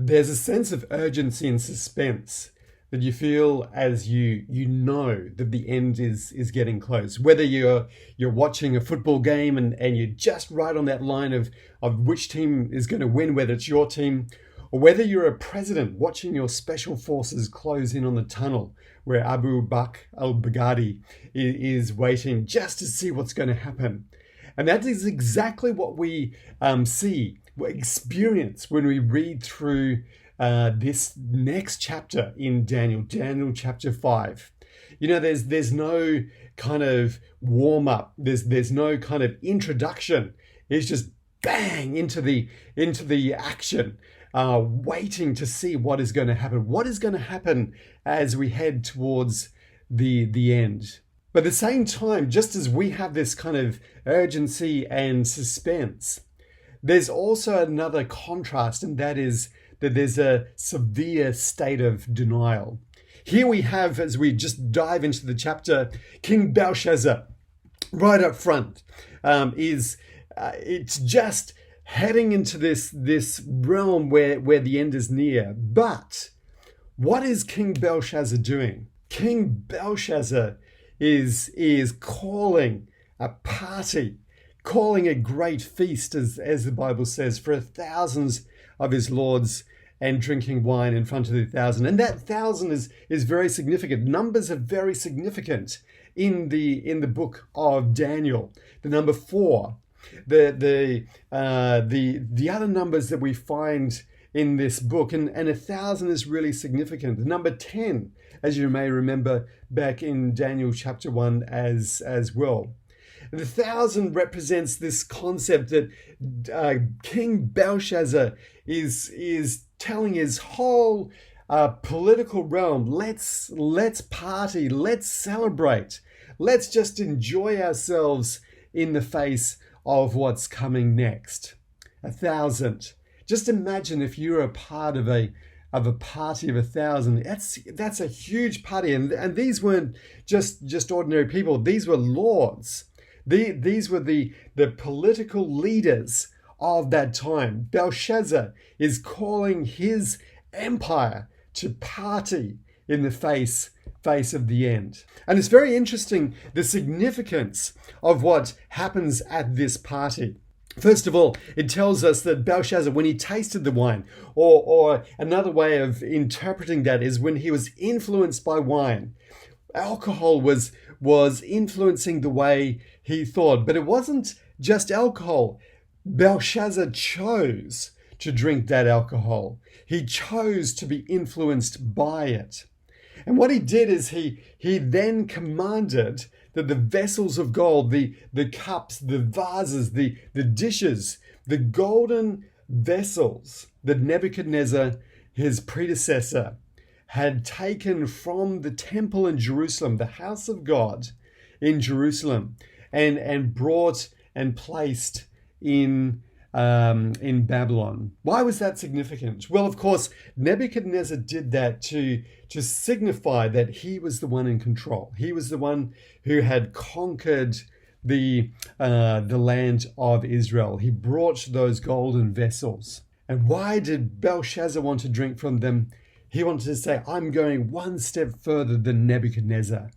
There's a sense of urgency and suspense that you feel as you know that the end is getting close. Whether you're watching a football game and you're just right on that line of which team is going to win, whether it's your team, or whether you're a president watching your special forces close in on the tunnel where Abu Bakr al-Baghdadi is waiting just to see what's going to happen. And that is exactly what we experience when we read through this next chapter in Daniel chapter 5. You know, there's no kind of warm up. There's no kind of introduction. It's just bang into the action, waiting to see what is going to happen. What is going to happen as we head towards the end? But at the same time, just as we have this kind of urgency and suspense, there's also another contrast, and that is that there's a severe state of denial. Here we have, as we just dive into the chapter, King Belshazzar, right up front, it's just heading into this realm where the end is near. But what is King Belshazzar doing? King Belshazzar is calling a party, calling a great feast, as the Bible says, for thousands of his lords, and drinking wine in front of the 1,000. And that 1,000 is very significant. Numbers are very significant in the book of Daniel. The number 4, the other numbers that we find in this book, and 1,000 is really significant. The number 10, as you may remember back in Daniel chapter 1 as well. The 1,000 represents this concept that King Belshazzar is telling his whole political realm, let's party, let's celebrate, let's just enjoy ourselves in the face of what's coming next. 1,000. Just imagine if you're a part of a party of 1,000. That's a huge party, and these weren't just ordinary people. These were lords. These were the political leaders of that time. Belshazzar is calling his empire to party in the face of the end. And it's very interesting, the significance of what happens at this party. First of all, it tells us that Belshazzar, when he tasted the wine, or another way of interpreting that is when he was influenced by wine. Alcohol was influencing the way he thought. But it wasn't just alcohol. Belshazzar chose to drink that alcohol. He chose to be influenced by it. And what he did is he then commanded that the vessels of gold, the cups, the vases, the dishes, the golden vessels that Nebuchadnezzar, his predecessor, had taken from the temple in Jerusalem, the house of God in Jerusalem, and brought and placed in Babylon. Why was that significant? Well, of course, Nebuchadnezzar did that to signify that he was the one in control. He was the one who had conquered the land of Israel. He brought those golden vessels. And why did Belshazzar want to drink from them? He wanted to say, I'm going one step further than Nebuchadnezzar.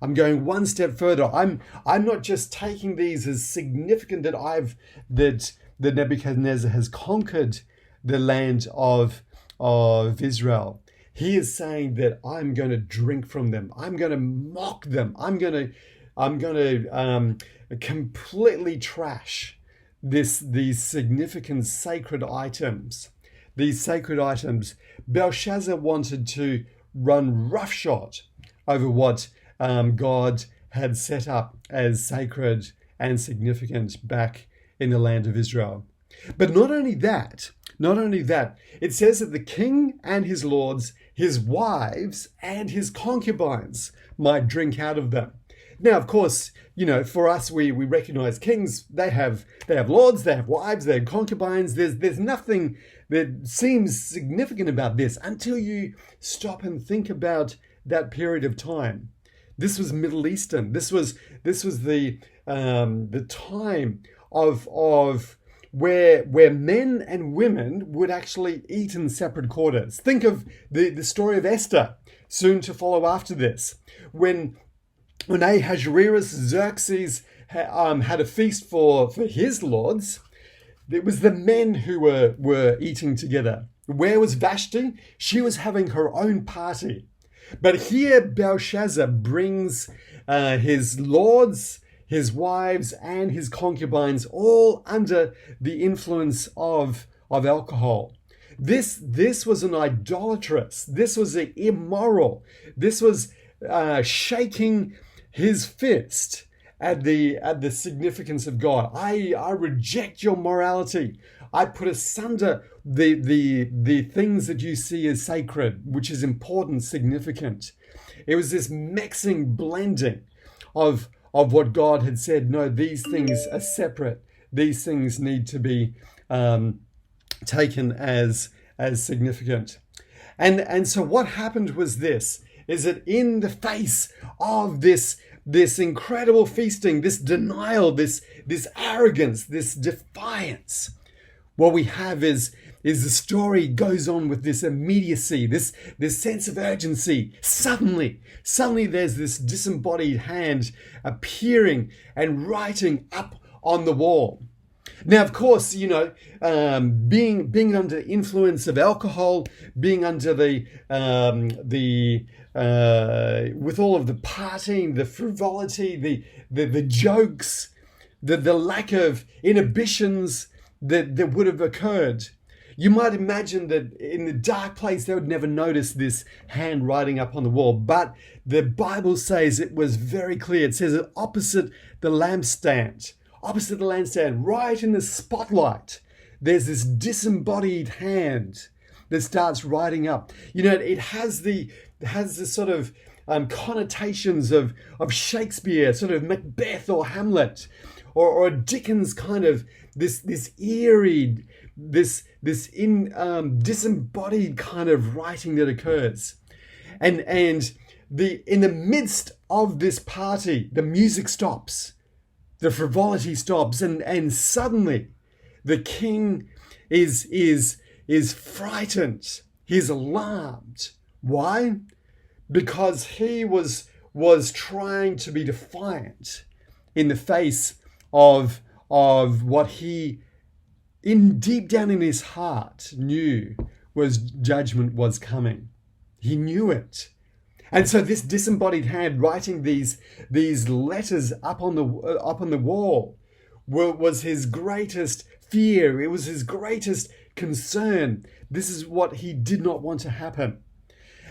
I'm going one step further. I'm not just taking these as significant that Nebuchadnezzar has conquered the land of Israel. He is saying that I'm going to drink from them. I'm going to mock them. I'm going to completely trash these significant sacred items. These sacred items. Belshazzar wanted to run roughshod over what God had set up as sacred and significant back in the land of Israel. But not only that, it says that the king and his lords, his wives and his concubines might drink out of them. Now, of course, for us, we recognize kings. They have lords, they have wives, they have concubines. There's nothing that seems significant about this until you stop and think about that period of time. This was Middle Eastern. This was the time of where men and women would actually eat in separate quarters. Think of the story of Esther, soon to follow after this. When Ahasuerus, Xerxes had a feast for his lords, it was the men who were eating together. Where was Vashti? She was having her own party. But here Belshazzar brings his lords, his wives, and his concubines all under the influence of alcohol. This was an idolatrous. This was an immoral. This was shaking his fist at the significance of God. I reject your morality. I put asunder the things that you see as sacred, which is important, significant. It was this mixing, blending of what God had said. No, these things are separate. These things need to be taken as significant. And so what happened was this, is that in the face of this incredible feasting, this denial, this arrogance, this defiance, what we have is the story goes on with this immediacy, this sense of urgency. Suddenly there's this disembodied hand appearing and writing up on the wall. Now, of course, being under influence of alcohol, being under with all of the partying, the frivolity, the jokes, the lack of inhibitions that would have occurred, you might imagine that in the dark place they would never notice this hand writing up on the wall. But the Bible says it was very clear. It says that opposite the lampstand, right in the spotlight, there's this disembodied hand that starts writing up. It has this sort of connotations of Shakespeare, sort of Macbeth or Hamlet, or Dickens kind of this eerie, this disembodied kind of writing that occurs, and in the midst of this party, the music stops, the frivolity stops, and suddenly the king is frightened. He's alarmed. Why? Because he was trying to be defiant in the face of what he, deep down in his heart, knew was judgment was coming. He knew it. And so this disembodied hand writing these letters up on the wall was his greatest fear. It was his greatest concern. This is what he did not want to happen.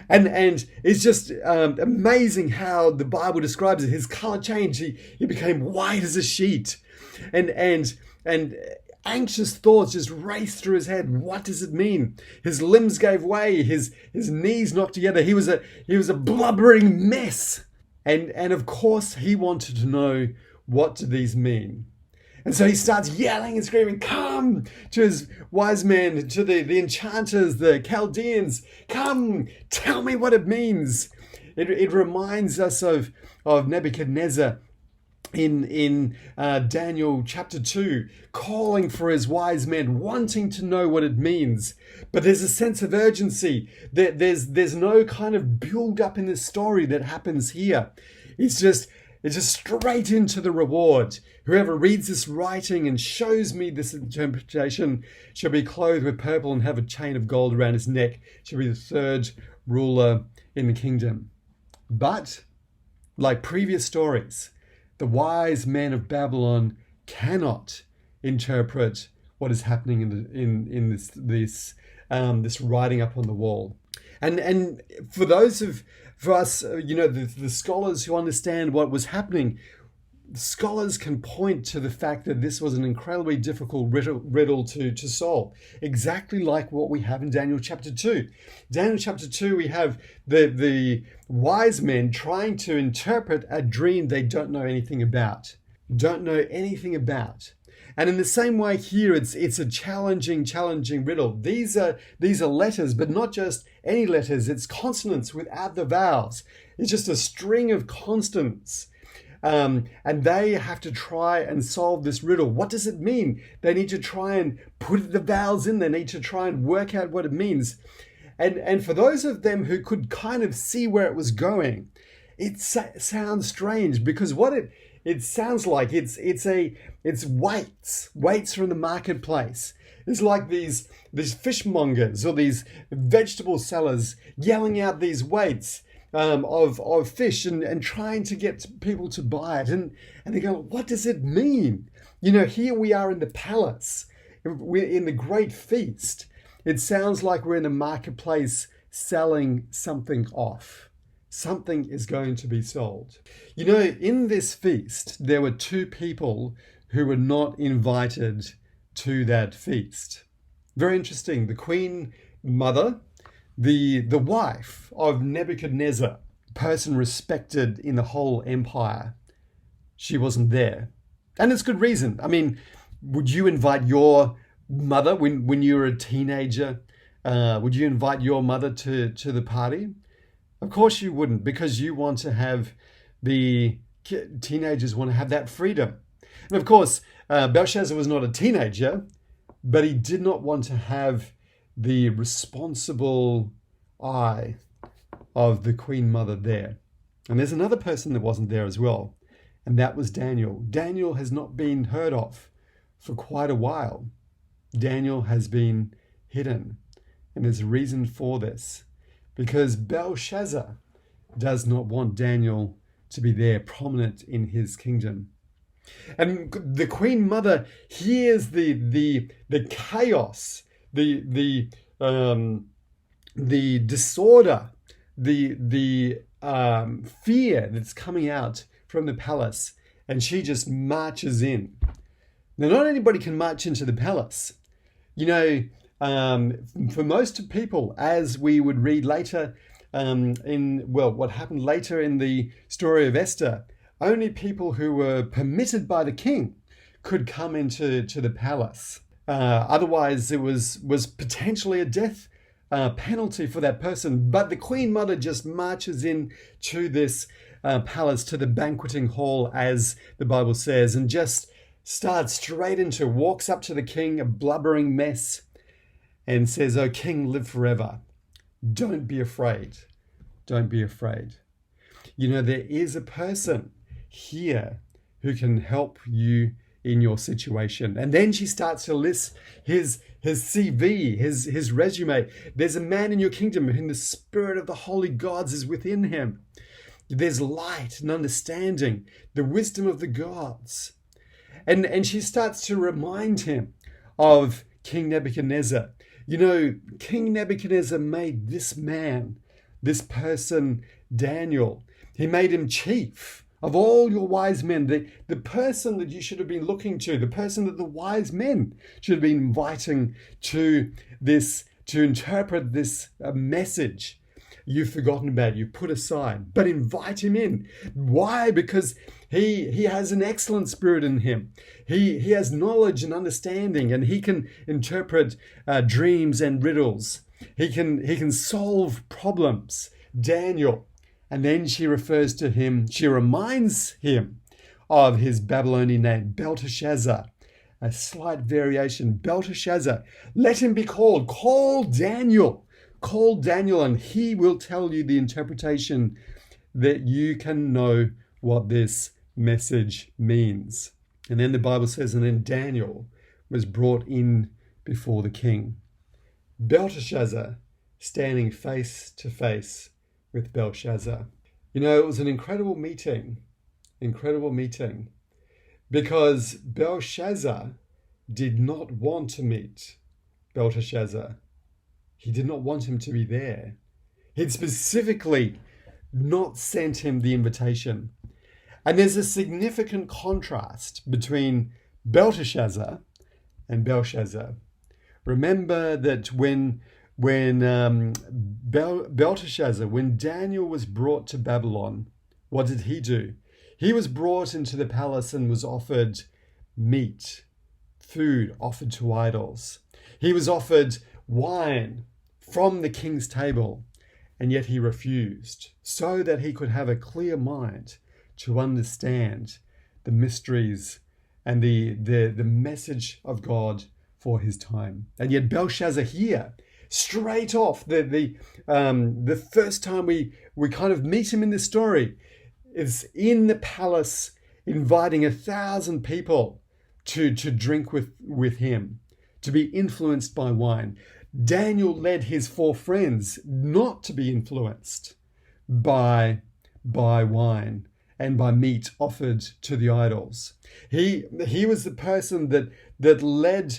And it's just amazing how the Bible describes it. His color changed. He became white as a sheet. And anxious thoughts just raced through his head. What does it mean? His limbs gave way. His knees knocked together. He was a blubbering mess. And of course, he wanted to know, what do these mean? And so he starts yelling and screaming, "Come!" to his wise men, to the enchanters, the Chaldeans. "Come, tell me what it means." It reminds us of Nebuchadnezzar in Daniel chapter 2, calling for his wise men, wanting to know what it means. But there's a sense of urgency. There's no kind of build up in this story that happens here. It's just straight into the reward. Whoever reads this writing and shows me this interpretation shall be clothed with purple and have a chain of gold around his neck, shall be the third ruler in the kingdom. But, like previous stories, the wise men of Babylon cannot interpret what is happening in this writing up on the wall. And for us, the scholars who understand what was happening, scholars can point to the fact that this was an incredibly difficult riddle to solve, exactly like what we have in Daniel chapter 2. Daniel chapter 2, we have the wise men trying to interpret a dream they don't know anything about. And in the same way here, it's a challenging riddle. These are letters, but not just any letters. It's consonants without the vowels. It's just a string of consonants. And they have to try and solve this riddle. What does it mean? They need to try and put the vowels in. They need to try and work out what it means. And for those of them who could kind of see where it was going, it sounds strange, because what it sounds like, it's weights from the marketplace. It's like these fishmongers or these vegetable sellers yelling out these weights of fish and trying to get people to buy it. And they go, what does it mean? You know, here we are in the palace, we're in the great feast. It sounds like we're in a marketplace selling something off. Something is going to be sold. You know, in this feast, there were two people who were not invited to that feast. Very interesting. The queen mother, the wife of Nebuchadnezzar, person respected in the whole empire, she wasn't there. And it's good reason. I mean, would you invite your mother when you were a teenager? Would you invite your mother to the party? Of course you wouldn't, because you want to have teenagers want to have that freedom. And of course, Belshazzar was not a teenager, but he did not want to have the responsible eye of the queen mother there. And there's another person that wasn't there as well, and that was Daniel. Daniel has not been heard of for quite a while. Daniel has been hidden, and there's a reason for this, because Belshazzar does not want Daniel to be there, prominent in his kingdom. And the queen mother hears the chaos, the disorder, the fear that's coming out from the palace, and she just marches in. Now, not anybody can march into the palace. You know, for most people, as we would read later what happened later in the story of Esther, only people who were permitted by the king could come into the palace. Otherwise, it was potentially a death penalty for that person. But the queen mother just marches in to this palace, to the banqueting hall, as the Bible says, and just walks up to the king, a blubbering mess, and says, "O king, live forever. Don't be afraid. Don't be afraid. You know, there is a person here who can help you in your situation." And then she starts to list his CV, his resume. There's a man in your kingdom whom the spirit of the holy gods is within him. There's light and understanding, the wisdom of the gods. And she starts to remind him of King Nebuchadnezzar. You know, King Nebuchadnezzar made this man, this person, Daniel. He made him chief of all your wise men, the person that you should have been looking to, the person that the wise men should have been inviting to this, to interpret this message you've forgotten about, you've put aside. But invite him in. Why? Because he has an excellent spirit in him. He has knowledge and understanding, and he can interpret dreams and riddles. He can solve problems. Daniel. And then she refers to him, she reminds him of his Babylonian name, Belteshazzar. A slight variation, Belteshazzar. Let him be called. Call Daniel. Call Daniel, and he will tell you the interpretation that you can know what this message means. And then the Bible says, and then Daniel was brought in before the king. Belteshazzar standing face to face with Belshazzar. You know, it was an incredible meeting, because Belshazzar did not want to meet Belteshazzar. He did not want him to be there. He'd specifically not sent him the invitation. And there's a significant contrast between Belteshazzar and Belshazzar. Remember that when Belteshazzar, when Daniel was brought to Babylon, what did he do? He was brought into the palace and was offered meat, food offered to idols. He was offered wine from the king's table, and yet he refused, so that he could have a clear mind to understand the mysteries and the message of God for his time. And yet Belshazzar here, straight off, the first time we kind of meet him in this story, is in the palace inviting 1,000 people to drink with him, to be influenced by wine. Daniel led his 4 friends not to be influenced by wine and by meat offered to the idols. He was the person that led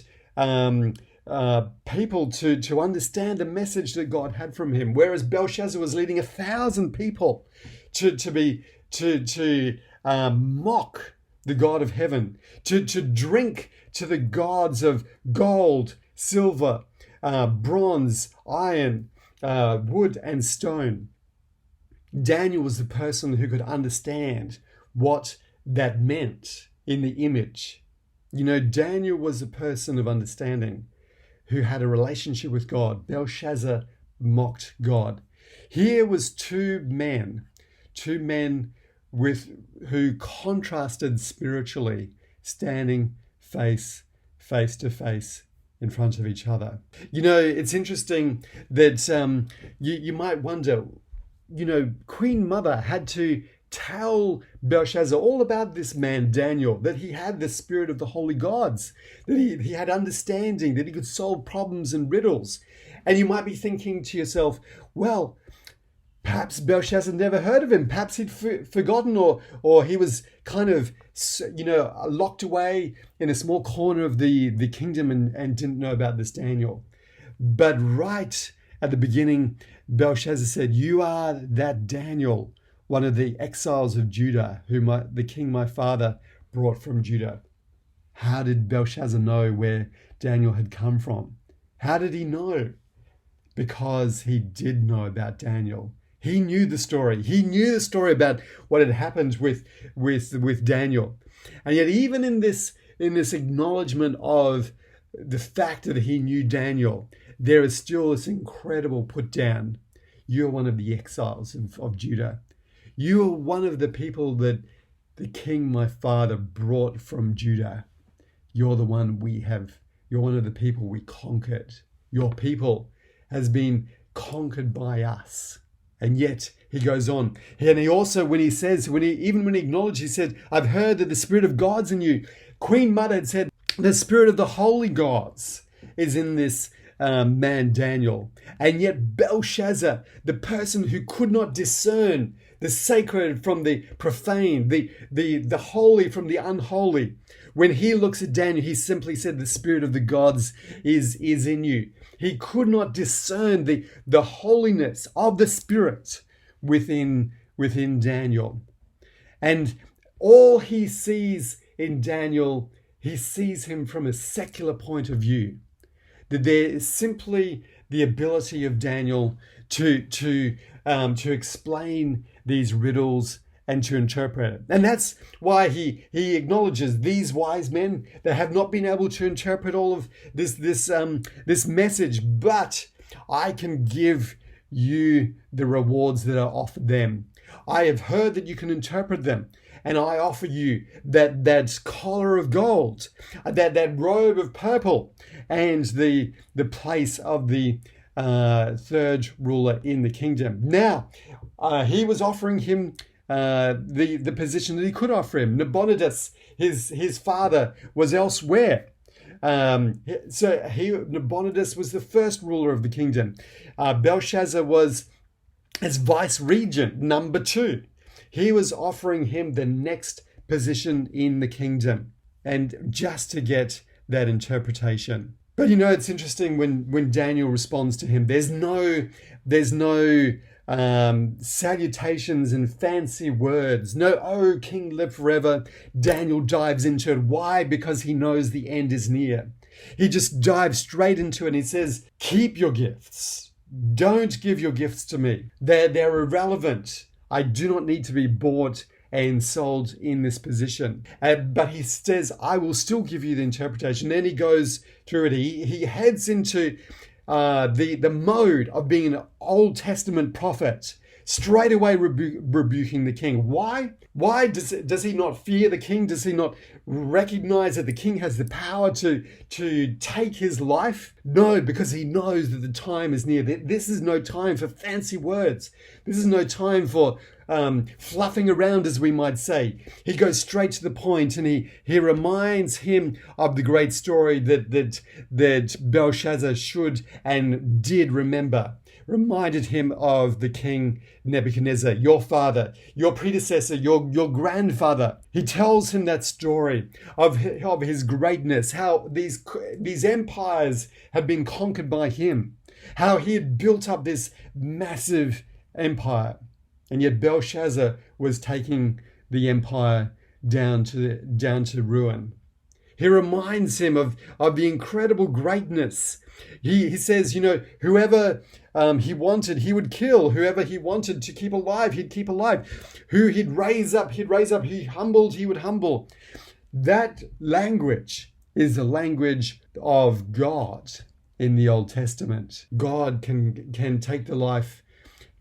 people to understand the message that God had from him, whereas Belshazzar was leading 1,000 people to mock the God of heaven, to drink to the gods of gold, silver, bronze, iron, wood, and stone. Daniel was the person who could understand what that meant in the image. You know, Daniel was a person of understanding who had a relationship with God. Belshazzar mocked God. Here was two men who contrasted spiritually, standing face to face in front of each other. You know, it's interesting that you might wonder, you know, Queen Mother had to tell Belshazzar all about this man, Daniel, that he had the spirit of the holy gods, that he had understanding, that he could solve problems and riddles. And you might be thinking to yourself, well, perhaps Belshazzar never heard of him. Perhaps he'd forgotten, or he was kind of, you know, locked away in a small corner of the kingdom and didn't know about this Daniel. But right at the beginning, Belshazzar said, "You are that Daniel, one of the exiles of Judah, whom the king my father brought from Judah." How did Belshazzar know where Daniel had come from? How did he know? Because he did know about Daniel. He knew the story. He knew the story about what had happened with Daniel. And yet even in this acknowledgement of the fact that he knew Daniel, there is still this incredible put down. You're one of the exiles of Judah. You are one of the people that the king my father brought from Judah. You're the one you're one of the people we conquered. Your people has been conquered by us. And yet he goes on. And he also, when he acknowledged, he said, "I've heard that the spirit of God's in you." Queen Mother had said, the spirit of the holy gods is in this man Daniel. And yet Belshazzar, the person who could not discern the sacred from the profane, the holy from the unholy, when he looks at Daniel, he simply said, "The spirit of the gods is in you." He could not discern the holiness of the spirit within Daniel. And all he sees in Daniel, he sees him from a secular point of view. That there is simply the ability of Daniel to explain these riddles and to interpret it. And that's why he acknowledges these wise men that have not been able to interpret all of this message, but I can give you the rewards that are offered them. I have heard that you can interpret them, and I offer you that collar of gold, that robe of purple, and the place of the third ruler in the kingdom. Now, he was offering him the position that he could offer him. Nabonidus, his father, was elsewhere. Nabonidus was the first ruler of the kingdom. Belshazzar was as vice regent, number 2. He was offering him the next position in the kingdom, and just to get that interpretation. But you know, it's interesting when Daniel responds to him. There's no salutations and fancy words. No, "Oh, King, live forever." Daniel dives into it. Why? Because he knows the end is near. He just dives straight into it and he says, "Keep your gifts. Don't give your gifts to me. They're irrelevant. I do not need to be bought and sold in this position." But he says, "I will still give you the interpretation." Then he goes through it. He heads into the mode of being an Old Testament prophet straight away rebuking the king. Why? Why does he not fear the king? Does he not recognize that the king has the power to take his life? No, because he knows that the time is near. This is no time for fancy words. This is no time for fluffing around, as we might say. He goes straight to the point, and he reminds him of the great story that Belshazzar should and did remember. Reminded him of the king Nebuchadnezzar, your father, your predecessor, your grandfather. He tells him that story of his greatness, how these empires have been conquered by him, how he had built up this massive empire, and yet Belshazzar was taking the empire down to ruin. He reminds him of the incredible greatness. He says, whoever he wanted, he would kill. Whoever he wanted to keep alive, he'd keep alive. Who he'd raise up, he'd raise up. He humbled, he would humble. That language is the language of God in the Old Testament. God can take the life.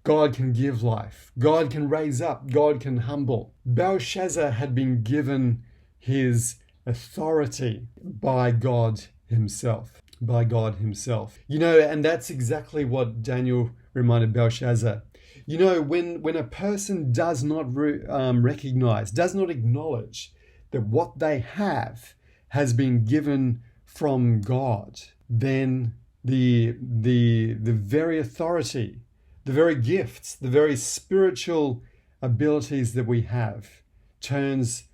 God can give life. God can raise up. God can humble. Belshazzar had been given his authority by God himself. By God himself. And that's exactly what Daniel reminded Belshazzar. When a person does not recognize, does not acknowledge that what they have has been given from God, then the very authority, the very gifts, the very spiritual abilities that we have turns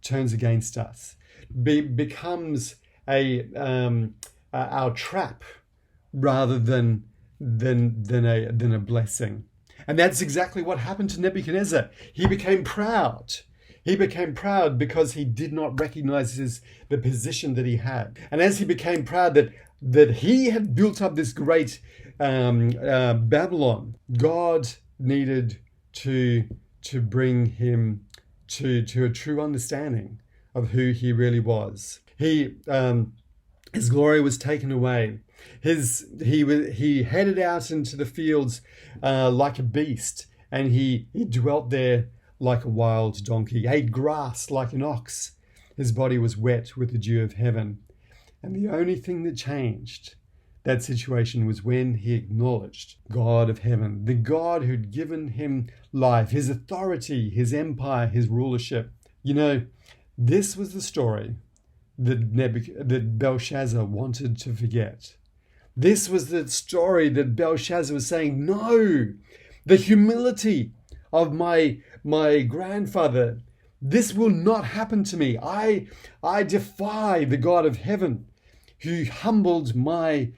against us, becomes our trap rather than a blessing. And that's exactly what happened to Nebuchadnezzar. He became proud. He became proud because he did not recognize the position that he had. And as he became proud that he had built up this great Babylon, God needed to bring him to a true understanding of who he really was. His glory was taken away. He headed out into the fields like a beast, and he dwelt there like a wild donkey, ate grass like an ox. His body was wet with the dew of heaven. And the only thing that changed that situation was when he acknowledged God of heaven, the God who'd given him life, his authority, his empire, his rulership. This was the story that Belshazzar wanted to forget. This was the story that Belshazzar was saying, no, the humility of my grandfather, this will not happen to me. I defy the God of heaven who humbled my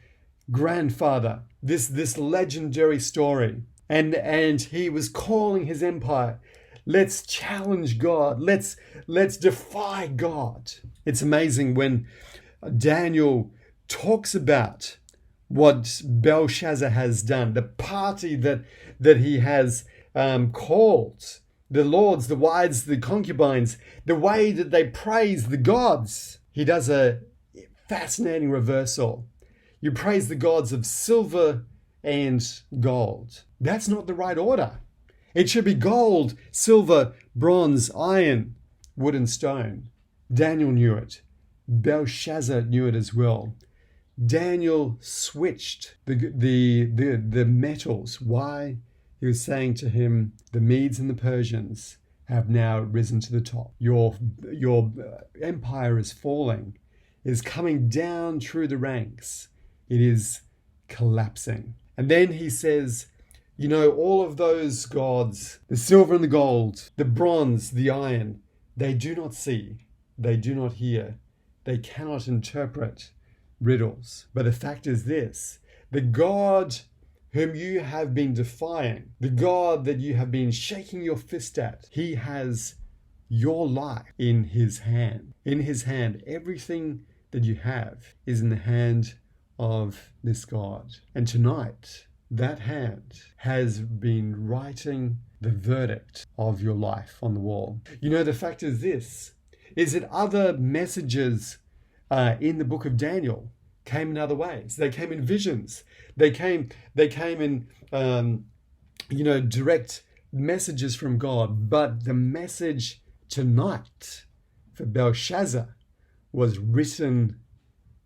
grandfather. This legendary story. And he was calling his empire, let's challenge God. Let's defy God. It's amazing when Daniel talks about what Belshazzar has done, the party that he has called, the lords, the wives, the concubines, the way that they praise the gods. He does a fascinating reversal. You praise the gods of silver and gold. That's not the right order. It should be gold, silver, bronze, iron, wood and stone. Daniel knew it. Belshazzar knew it as well. Daniel switched the metals. Why? He was saying to him, the Medes and the Persians have now risen to the top. Your empire is falling, is coming down through the ranks. It is collapsing. And then he says, all of those gods, the silver and the gold, the bronze, the iron, they do not see, they do not hear, they cannot interpret riddles. But the fact is this, the God whom you have been defying, the God that you have been shaking your fist at, he has your life in his hand. In his hand, everything that you have is in the hand of this God. And tonight, that hand has been writing the verdict of your life on the wall. The fact is this, is that other messages in the book of Daniel came in other ways. They came in visions. They came in direct messages from God. But the message tonight for Belshazzar was written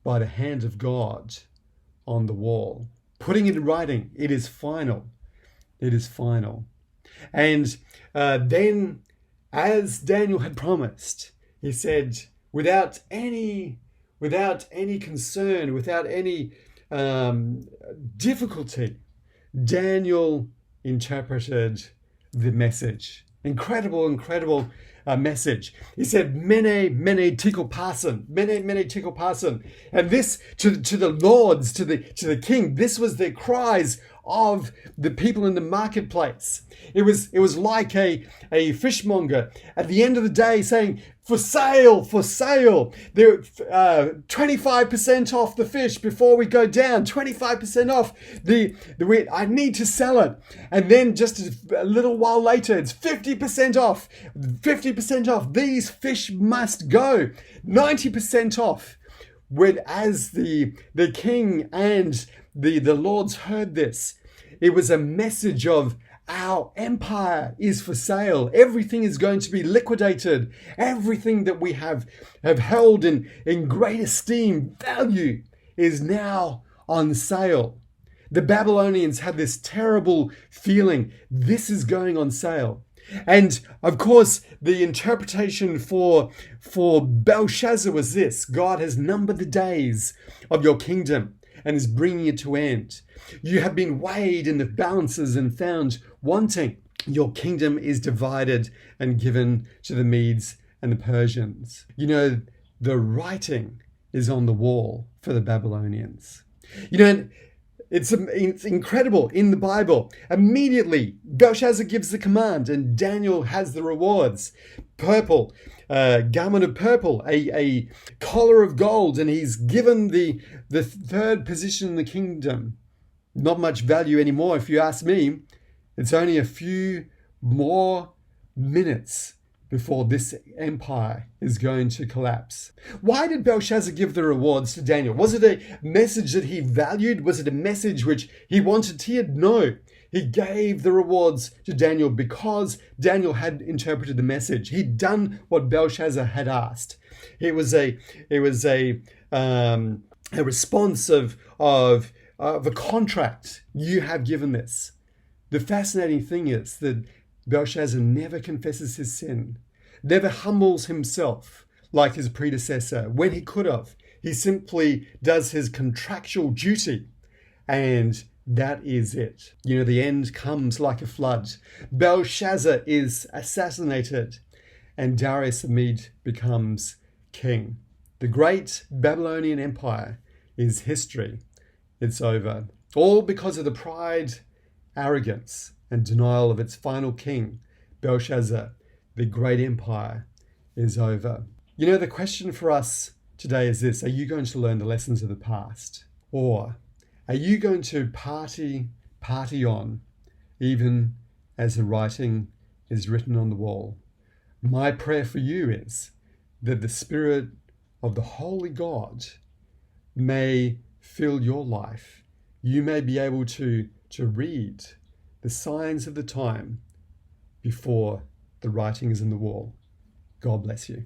by the hand of God on the wall. Putting it in writing, it is final. It is final. And then, as Daniel had promised, he said, without any concern, without any difficulty, Daniel interpreted the message. Incredible message. He said, mene tekel parsin, mene tekel parsin. And this, to the lords, to the king, this was the cries of the people in the marketplace. It was like a fishmonger at the end of the day saying, for sale, They're 25% off the fish before we go down, 25% off. I need to sell it. And then just a little while later, it's 50% off, 50% off. These fish must go, 90% off. As the king and the lords heard this, it was a message of, our empire is for sale. Everything is going to be liquidated. Everything that we have held in great esteem, value, is now on sale. The Babylonians had this terrible feeling, this is going on sale. And of course, the interpretation for Belshazzar was this: God has numbered the days of your kingdom and is bringing it to end. You have been weighed in the balances and found wanting. Your kingdom is divided and given to the Medes and the Persians. The writing is on the wall for the Babylonians. It's incredible in the Bible. Immediately, Belshazzar gives the command and Daniel has the rewards. Purple, garment of purple, a collar of gold, and he's given the third position in the kingdom. Not much value anymore, if you ask me. It's only a few more minutes before this empire is going to collapse. Why did Belshazzar give the rewards to Daniel? Was it a message that he valued? Was it a message which he wanted to hear? No. He gave the rewards to Daniel because Daniel had interpreted the message. He'd done what Belshazzar had asked. It was a response of a contract. You have given this. The fascinating thing is that Belshazzar never confesses his sin, never humbles himself like his predecessor when he could have. He simply does his contractual duty, and that is it. The end comes like a flood. Belshazzar is assassinated, and Darius the Mede becomes king. The great Babylonian Empire is history. It's over. All because of the pride, arrogance, and denial of its final king, Belshazzar. The great empire is over. The question for us today is this: are you going to learn the lessons of the past? Or are you going to party on, even as the writing is written on the wall? My prayer for you is that the Spirit of the Holy God may fill your life. You may be able to read the signs of the time before the writing is in the wall. God bless you.